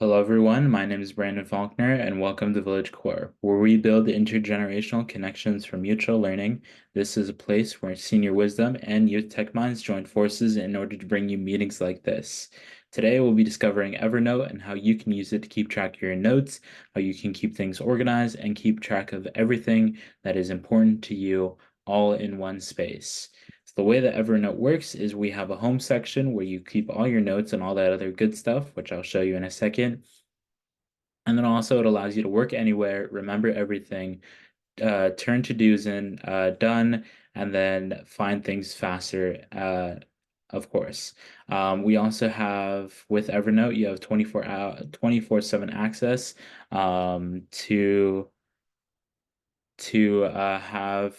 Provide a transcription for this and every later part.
Hello, everyone. My name is Brandon Faulkner, and welcome to Village Core, where we build intergenerational connections for mutual learning. This is a place where senior wisdom and youth tech minds join forces in order to bring you meetings like this. Today, we'll be discovering Evernote and how you can use it to keep track of your notes, how you can keep things organized, and keep track of everything that is important to you all in one space. So the way that Evernote works is we have a home section where you keep all your notes and all that other good stuff, which I'll show you in a second. And then also it allows you to work anywhere, remember everything, turn to-dos in, done, and then find things faster, of course. We also have with Evernote, you have 24/7 access to to uh, have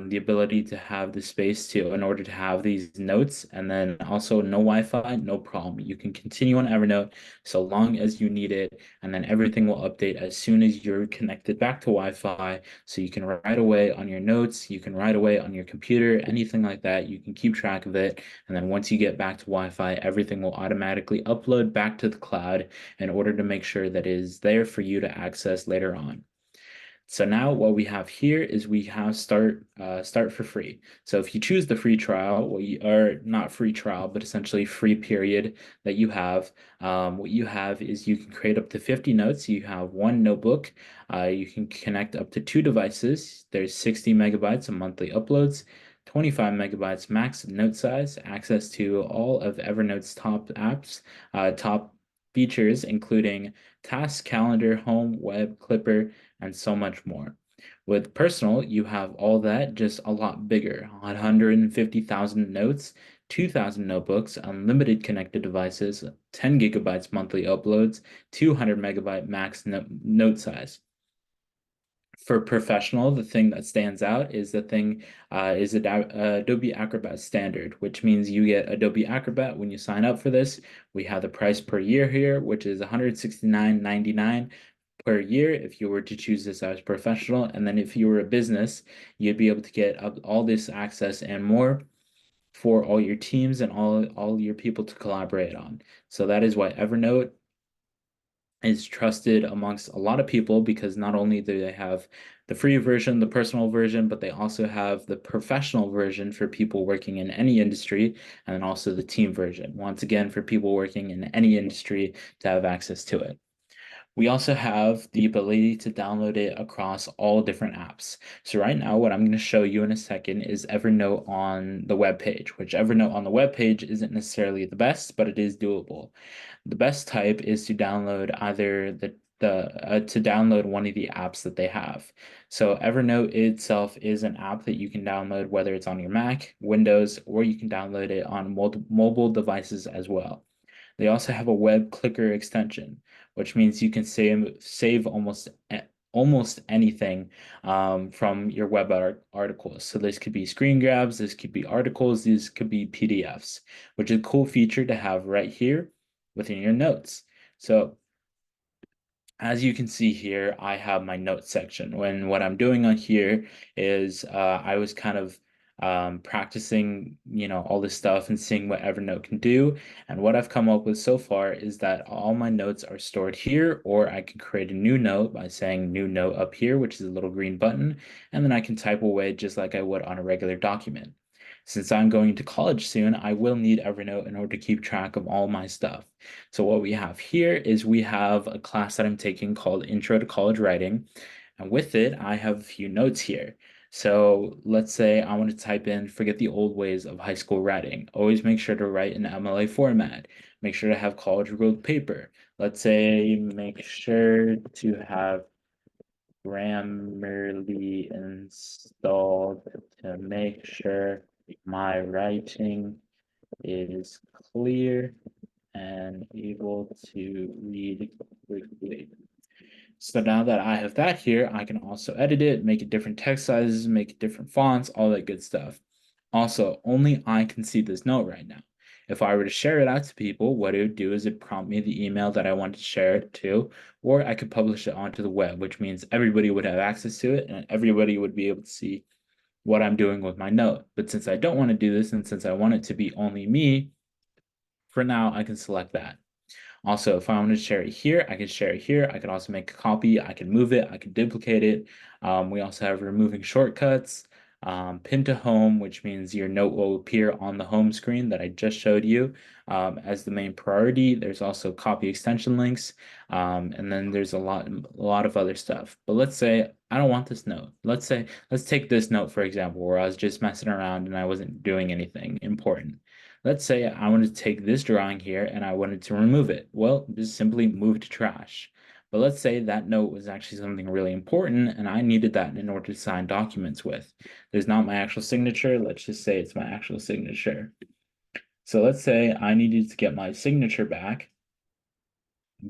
the ability to have the space to in order to have these notes, and then also no Wi-Fi, no problem. You can continue on Evernote so long as you need it, and then everything will update as soon as you're connected back to Wi-Fi. So you can write away on your notes, you can write away on your computer, anything like that. You can keep track of it, and then once you get back to Wi-Fi, everything will automatically upload back to the cloud in order to make sure that it is there for you to access later on. So now what we have here is we have start for free. So if you choose the free trial, or not free trial, but essentially free period that you have, what you have is you can create up to 50 notes. You have one notebook. You can connect up to two devices. There's 60 megabytes of monthly uploads. 25 megabytes max note size, access to all of Evernote's top apps, top features, including Task, Calendar, Home, Web, Clipper, and so much more. With personal, you have all that just a lot bigger, 150,000 notes, 2,000 notebooks, unlimited connected devices, 10 gigabytes monthly uploads, 200 megabyte max note size. For professional, the thing that stands out is the thing is Adobe Acrobat Standard, which means you get Adobe Acrobat when you sign up for this. We have the price per year here, which is $169.99 per year if you were to choose this as professional. And then if you were a business, you'd be able to get all this access and more for all your teams and all your people to collaborate on. So that is why Evernote is trusted amongst a lot of people, because not only do they have the free version, the personal version, but they also have the professional version for people working in any industry, and then also the team version, once again, for people working in any industry to have access to it. We also have the ability to download it across all different apps. So right now, what I'm going to show you in a second is Evernote on the web page, which Evernote on the web page isn't necessarily the best, but it is doable. The best type is to download either to download one of the apps that they have. So Evernote itself is an app that you can download whether it's on your Mac, Windows, or you can download it on mobile devices as well. They also have a web clicker extension, which means you can save almost anything from your articles. So this could be screen grabs, this could be articles, these could be PDFs, which is a cool feature to have right here within your notes. So as you can see here, I have my notes section. When what I'm doing on here is I was kind of practicing, all this stuff and seeing what Evernote can do. And what I've come up with so far is that all my notes are stored here, or I can create a new note by saying new note up here, which is a little green button, and then I can type away just like I would on a regular document. Since I'm going to college soon, I will need Evernote in order to keep track of all my stuff. So what we have here is we have a class that I'm taking called Intro to College Writing. And with it, I have a few notes here. So let's say I want to type in, forget the old ways of high school writing. Always make sure to write in MLA format. Make sure to have college ruled paper. Let's say make sure to have Grammarly installed to make sure my writing is clear and able to read quickly. So now that I have that here, I can also edit it, make it different text sizes, make it different fonts, all that good stuff. Also, only I can see this note right now. If I were to share it out to people, what it would do is it prompt me the email that I want to share it to, or I could publish it onto the web, which means everybody would have access to it and everybody would be able to see what I'm doing with my note. But since I don't want to do this, and since I want it to be only me, for now, I can select that. Also, if I want to share it here, I can share it here. I can also make a copy. I can move it. I can duplicate it. We also have removing shortcuts, pin to home, which means your note will appear on the home screen that I just showed you as the main priority. There's also copy extension links, and then there's a lot of other stuff. But let's say I don't want this note. Let's take this note for example, where I was just messing around and I wasn't doing anything important. Let's say I wanted to take this drawing here and I wanted to remove it. Well, just simply move to trash. But let's say that note was actually something really important and I needed that in order to sign documents with. There's not my actual signature. Let's just say it's my actual signature. So let's say I needed to get my signature back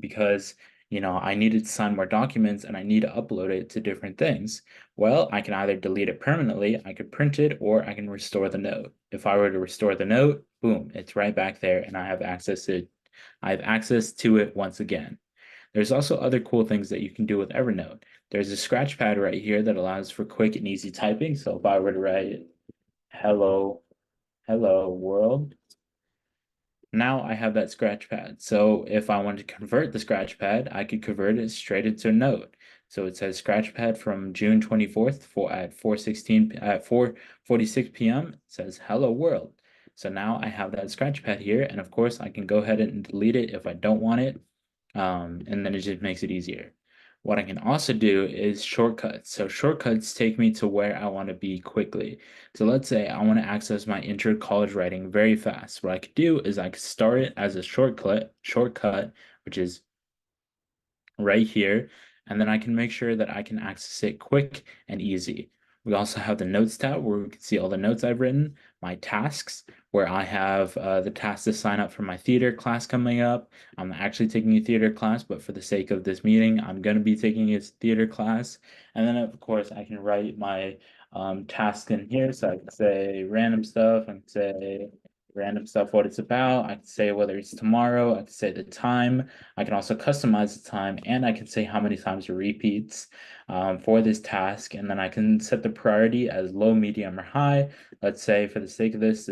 because I needed to sign more documents and I need to upload it to different things. Well, I can either delete it permanently, I could print it, or I can restore the note. If I were to restore the note, boom, it's right back there and I have access to it once again. There's also other cool things that you can do with Evernote. There's a scratch pad right here that allows for quick and easy typing. So if I were to write hello world, now I have that scratch pad. So if I want to convert the scratch pad, I could convert it straight into a note. So it says scratch pad from June 24th at 4:46 p.m. It says hello world. So now I have that scratch pad here, and of course I can go ahead and delete it if I don't want it. And then it just makes it easier. What I can also do is shortcuts. So shortcuts take me to where I want to be quickly. So let's say I want to access my intro college writing very fast. What I could do is I could start it as a shortcut, which is right here, and then I can make sure that I can access it quick and easy. We also have the notes tab where we can see all the notes I've written, my tasks, where I have the task to sign up for my theater class coming up. I'm actually taking a theater class, but for the sake of this meeting, I'm going to be taking a theater class. And then, of course, I can write my task in here. So I can say random stuff. I can say random stuff, what it's about. I can say whether it's tomorrow. I can say the time. I can also customize the time and I can say how many times it repeats for this task. And then I can set the priority as low, medium, or high. Let's say for the sake of this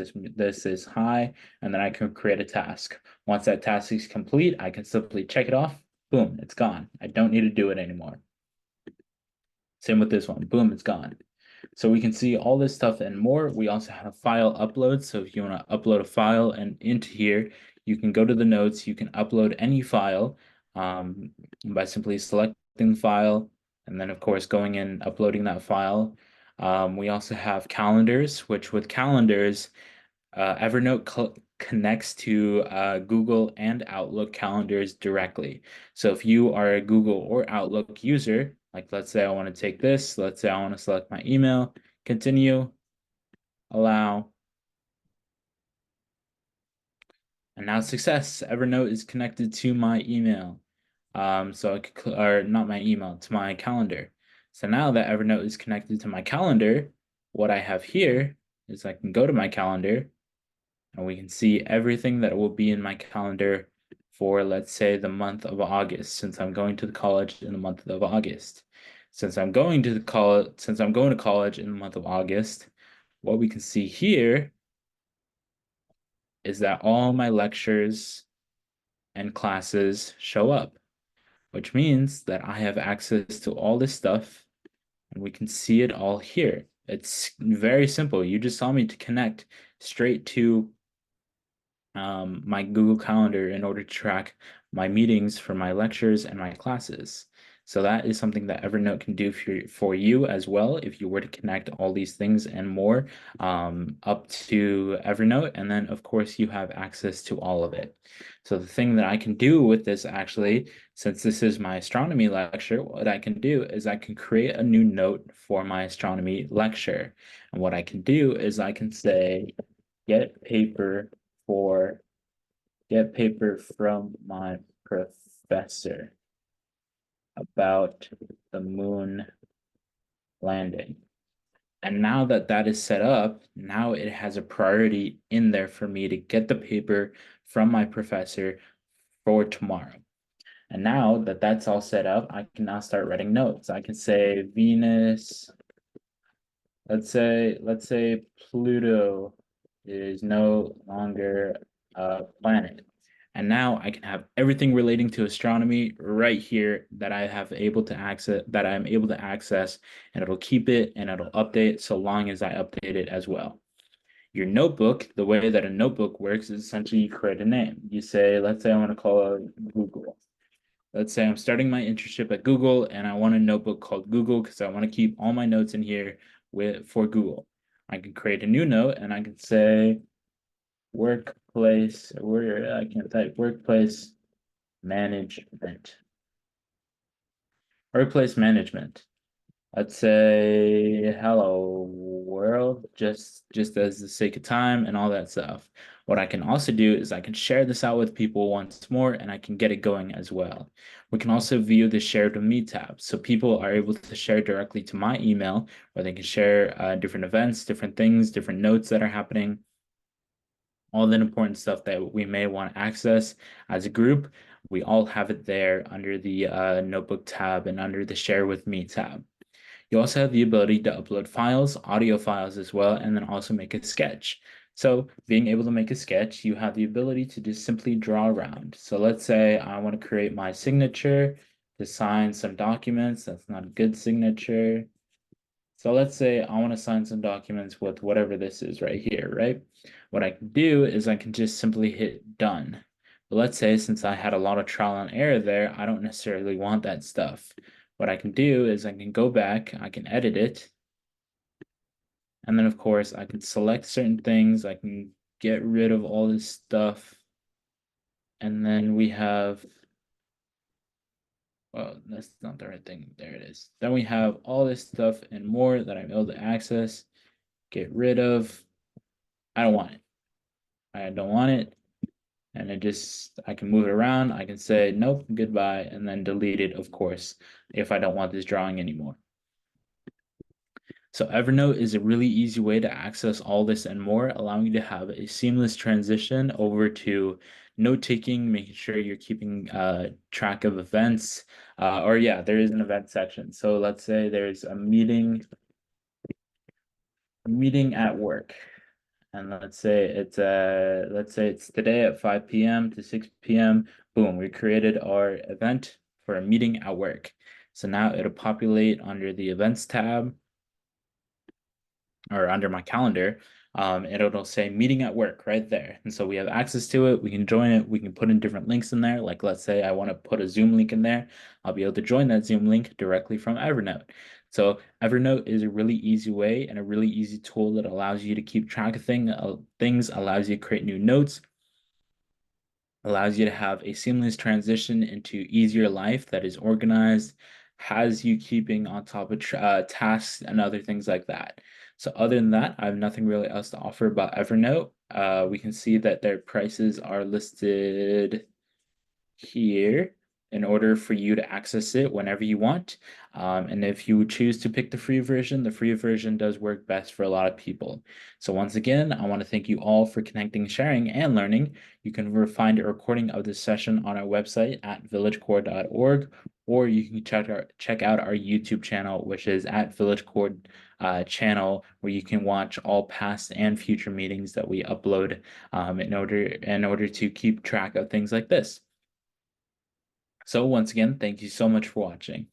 is high, and then I can create a task. Once that task is complete, I can simply check it off. Boom, it's gone. I don't need to do it anymore. Same with this one. Boom, it's gone. So we can see all this stuff and more. We also have file upload. So if you want to upload a file and into here, you can go to the notes. You can upload any file by simply selecting the file and then, of course, going in uploading that file. We also have calendars, which with calendars, Evernote connects to Google and Outlook calendars directly. So if you are a Google or Outlook user, like let's say I want to take this, let's say I want to select my email, continue, allow, and now success. Evernote is connected to my email. So I could, or not my email, to my calendar. So now that Evernote is connected to my calendar, what I have here is I can go to my calendar and we can see everything that will be in my calendar for, let's say, the month of August, since I'm going to the college in the month of August. Since I'm going to college in the month of August, what we can see here is that all my lectures and classes show up, which means that I have access to all this stuff and we can see it all here. It's very simple. You just saw me to connect straight to my Google Calendar in order to track my meetings for my lectures and my classes. So that is something that Evernote can do for you as well if you were to connect all these things and more up to Evernote. And then, of course, you have access to all of it. So the thing that I can do with this actually, since this is my astronomy lecture, what I can do is I can create a new note for my astronomy lecture. And what I can do is I can say, get paper for get paper from my professor about the moon landing. And now that that is set up, now it has a priority in there for me to get the paper from my professor for tomorrow. And now that that's all set up, I can now start writing notes. I can say Venus, let's say Pluto is no longer a planet. And now I can have everything relating to astronomy right here that I'm able to access, and it'll keep it and it'll update so long as I update it as well. Your notebook, the way that a notebook works is essentially you create a name. You say, let's say I want to call it Google. Let's say I'm starting my internship at Google and I want a notebook called Google because I want to keep all my notes in here for Google. I can create a new note and I can say workplace, where I can type workplace management. Workplace management. Let's say hello world, just as the sake of time and all that stuff. What I can also do is I can share this out with people once more and I can get it going as well. We can also view the shared with me tab. So people are able to share directly to my email, or they can share different events, different things, different notes that are happening, all the important stuff that we may want to access as a group. We all have it there under the notebook tab and under the share with me tab. You also have the ability to upload files, audio files as well, and then also make a sketch. So being able to make a sketch, you have the ability to just simply draw around. So let's say I want to create my signature to sign some documents. That's not a good signature. So let's say I want to sign some documents with whatever this is right here, right? What I can do is I can just simply hit done. But let's say since I had a lot of trial and error there, I don't necessarily want that stuff. What I can do is I can go back, I can edit it, and then of course I can select certain things, I can get rid of all this stuff, and then we have, well, that's not the right thing. There it is. Then we have all this stuff and more that I'm able to access, get rid of. I don't want it. I don't want it. And I can move it around. I can say, nope, goodbye, and then delete it, of course, if I don't want this drawing anymore. So Evernote is a really easy way to access all this and more, allowing you to have a seamless transition over to note-taking, making sure you're keeping track of events. Or yeah, there is an event section. So let's say there's a meeting at work. And let's say it's today at 5 p.m. to 6 p.m. Boom, we created our event for a meeting at work. So now it'll populate under the events tab or under my calendar. And it'll say meeting at work right there. And so we have access to it. We can join it. We can put in different links in there. Like let's say I want to put a Zoom link in there. I'll be able to join that Zoom link directly from Evernote. So Evernote is a really easy way and a really easy tool that allows you to keep track of things, allows you to create new notes, allows you to have a seamless transition into easier life that is organized, has you keeping on top of tasks and other things like that. So other than that, I have nothing really else to offer about Evernote. We can see that their prices are listed here in order for you to access it whenever you want. And if you choose to pick the free version does work best for a lot of people. So once again, I want to thank you all for connecting, sharing, and learning. You can find a recording of this session on our website at villagecore.org, or you can check out our YouTube channel, which is at villagecore channel, where you can watch all past and future meetings that we upload in order to keep track of things like this. So once again, thank you so much for watching.